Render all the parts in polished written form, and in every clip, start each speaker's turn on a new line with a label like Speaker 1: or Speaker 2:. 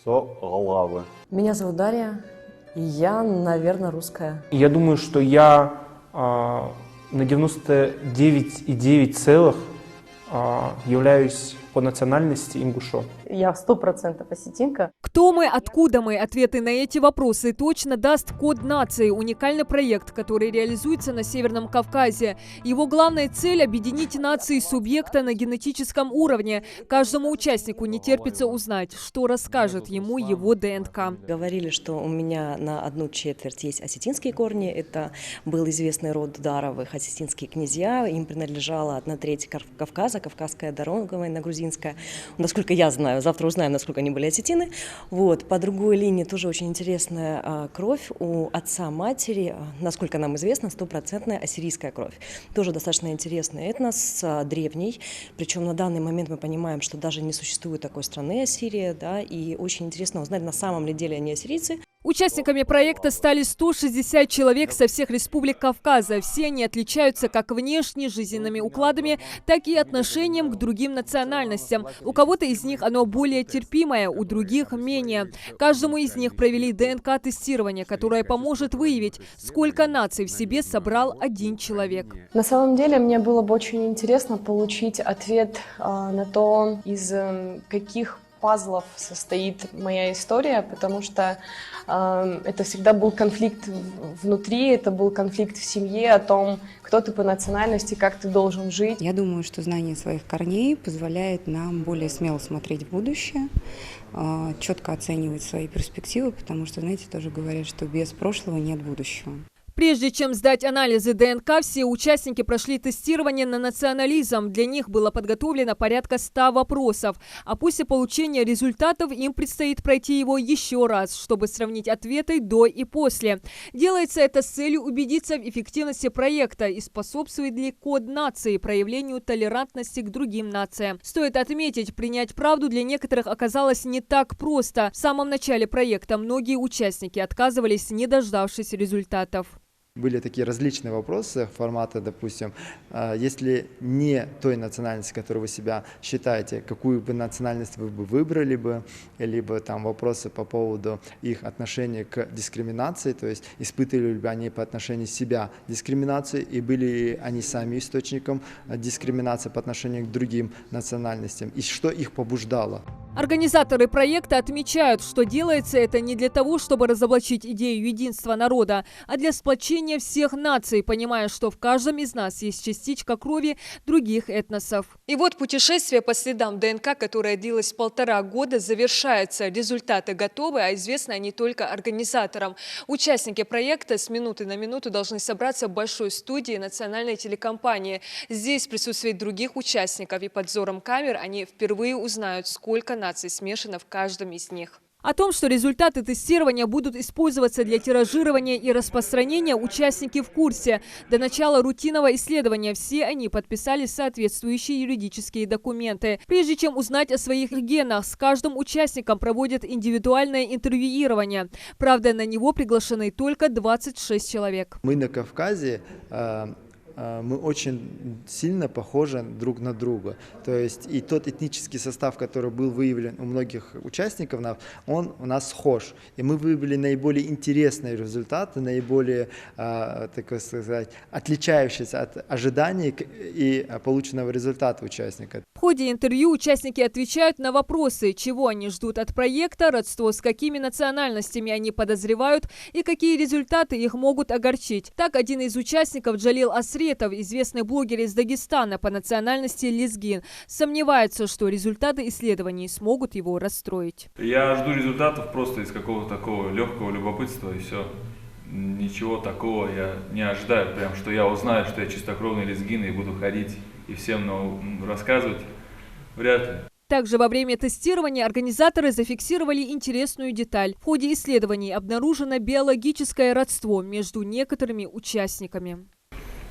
Speaker 1: Соглавы.
Speaker 2: Меня зовут Дарья, и я, наверное, русская.
Speaker 3: Я думаю, что я на 99,9 являюсь по национальности ингушом.
Speaker 2: Я 100% осетинка.
Speaker 4: Кто мы, откуда мы? Ответы на эти вопросы точно даст «Код нации» – уникальный проект, который реализуется на Северном Кавказе. Его главная цель – объединить нации субъекта на генетическом уровне. Каждому участнику не терпится узнать, что расскажет ему его ДНК.
Speaker 5: Говорили, что у меня на 1/4 есть осетинские корни. Это был известный род Дударовых, осетинские князья. Им принадлежала 1/3 Кавказа, Кавказская дорога, военно-грузинская. Насколько я знаю, завтра узнаем, насколько они были осетины. Вот. По другой линии тоже очень интересная кровь у отца-матери, насколько нам известно, 100% ассирийская кровь. Тоже достаточно интересный этнос, древний. Причем на данный момент мы понимаем, что даже не существует такой страны Ассирия, да, и очень интересно узнать, на самом ли деле они ассирийцы.
Speaker 4: Участниками проекта стали 160 человек со всех республик Кавказа. Все они отличаются как внешне, жизненными укладами, так и отношением к другим национальностям. У кого-то из них оно более терпимое, у других менее. Каждому из них провели ДНК-тестирование, которое поможет выявить, сколько наций в себе собрал один человек.
Speaker 6: На самом деле, мне было бы очень интересно получить ответ на то, из каких пазлов состоит моя история, потому что это всегда был конфликт внутри, это был конфликт в семье о том, кто ты по национальности, как ты должен жить.
Speaker 7: Я думаю, что знание своих корней позволяет нам более смело смотреть в будущее, четко оценивать свои перспективы, потому что, знаете, тоже говорят, что без прошлого нет будущего.
Speaker 4: Прежде чем сдать анализы ДНК, все участники прошли тестирование на национализм. Для них было подготовлено порядка 100 вопросов. А после получения результатов им предстоит пройти его еще раз, чтобы сравнить ответы до и после. Делается это с целью убедиться в эффективности проекта и способствует ли код нации проявлению толерантности к другим нациям. Стоит отметить, принять правду для некоторых оказалось не так просто. В самом начале проекта многие участники отказывались, не дождавшись результатов.
Speaker 8: Были такие различные вопросы формата, допустим, если не той национальности, которую вы себя считаете, какую бы национальность вы бы выбрали бы, либо там вопросы по поводу их отношения к дискриминации, то есть испытывали бы они по отношению себя дискриминацию и были ли они сами источником дискриминации по отношению к другим национальностям, и что их побуждало.
Speaker 4: Организаторы проекта отмечают, что делается это не для того, чтобы разоблачить идею единства народа, а для сплочения всех наций, понимая, что в каждом из нас есть частичка крови других этносов. И вот путешествие по следам ДНК, которое длилось 1,5 года, завершается. Результаты готовы, а известны они только организаторам. Участники проекта с минуты на минуту должны собраться в большой студии национальной телекомпании. Здесь в присутствии других участников и под взором камер они впервые узнают, сколько наций смешано в каждом из них. О том, что результаты тестирования будут использоваться для тиражирования и распространения, участники в курсе. До начала рутинного исследования все они подписали соответствующие юридические документы. Прежде чем узнать о своих генах, с каждым участником проводят индивидуальное интервьюирование. Правда, на него приглашены только 26 человек.
Speaker 8: Мы на Кавказе мы очень сильно похожи друг на друга. То есть и тот этнический состав, который был выявлен у многих участников, он у нас схож. И мы выявили наиболее интересные результаты, наиболее, так сказать, отличающиеся от ожиданий и полученного результата участника.
Speaker 4: В ходе интервью участники отвечают на вопросы, чего они ждут от проекта, родство с какими национальностями они подозревают и какие результаты их могут огорчить. Так, один из участников, Джалил Асретов, известный блогер из Дагестана по национальности лезгин, сомневается, что результаты исследований смогут его расстроить.
Speaker 9: Я жду результатов просто из какого-то такого легкого любопытства и все. Ничего такого я не ожидаю, прям что я узнаю, что я чистокровный лезгин и буду ходить и всем рассказывать. Вряд ли.
Speaker 4: Также во время тестирования организаторы зафиксировали интересную деталь. В ходе исследований обнаружено биологическое родство между некоторыми участниками.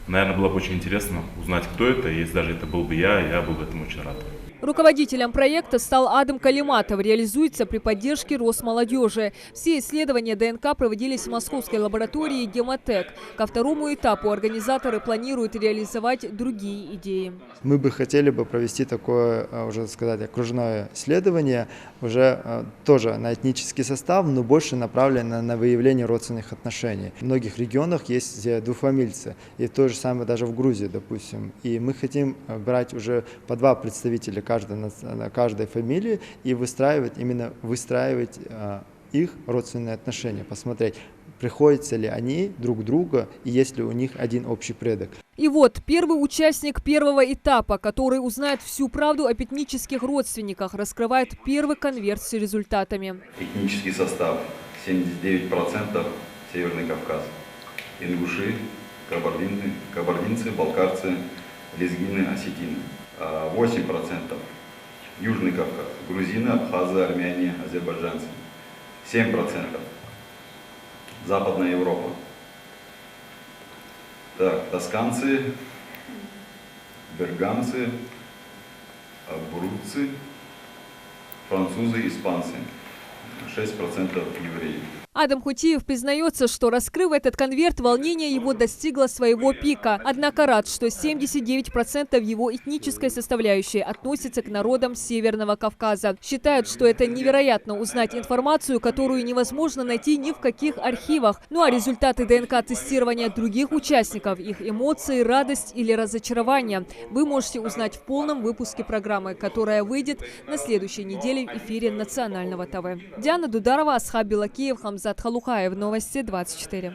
Speaker 10: Наверное, было бы очень интересно узнать, кто это, и если даже это был бы я был бы этому очень рад.
Speaker 4: Руководителем проекта стал Адам Калиматов. Реализуется при поддержке Росмолодежи. Все исследования ДНК проводились в Московской лаборатории «Гемотек». Ко второму этапу организаторы планируют реализовать другие идеи.
Speaker 8: Мы бы хотели бы провести такое, уже сказать, окружное исследование, уже тоже на этнический состав, но больше направлено на выявление родственных отношений. В многих регионах есть двуфамильцы, и то же самое даже в Грузии, допустим. И мы хотим брать уже по 2 представителя каждой фамилии и выстраивать их родственные отношения, посмотреть, приходятся ли они друг друга и есть ли у них один общий предок.
Speaker 4: И вот первый участник первого этапа, который узнает всю правду об этнических родственниках, раскрывает первый конверт с результатами.
Speaker 1: Этнический состав 79% Северный Кавказ. Ингуши, кабардинцы, балкарцы, лезгины, осетины. 8% Южный Кавказ. Грузины, абхазы, армяне, азербайджанцы. 7% Западная Европа. Так, тосканцы, берганцы, абруццы, французы, испанцы. 6% евреев.
Speaker 4: Адам Хутиев признается, что, раскрыв этот конверт, волнение его достигло своего пика. Однако рад, что 79% его этнической составляющей относятся к народам Северного Кавказа. Считают, что это невероятно узнать информацию, которую невозможно найти ни в каких архивах. Ну а результаты ДНК-тестирования других участников, их эмоции, радость или разочарование вы можете узнать в полном выпуске программы, которая выйдет на следующей неделе в эфире Национального ТВ. Диана Дударова, Асхаб Белакиев, Хамзат Халухаев. Новости 24.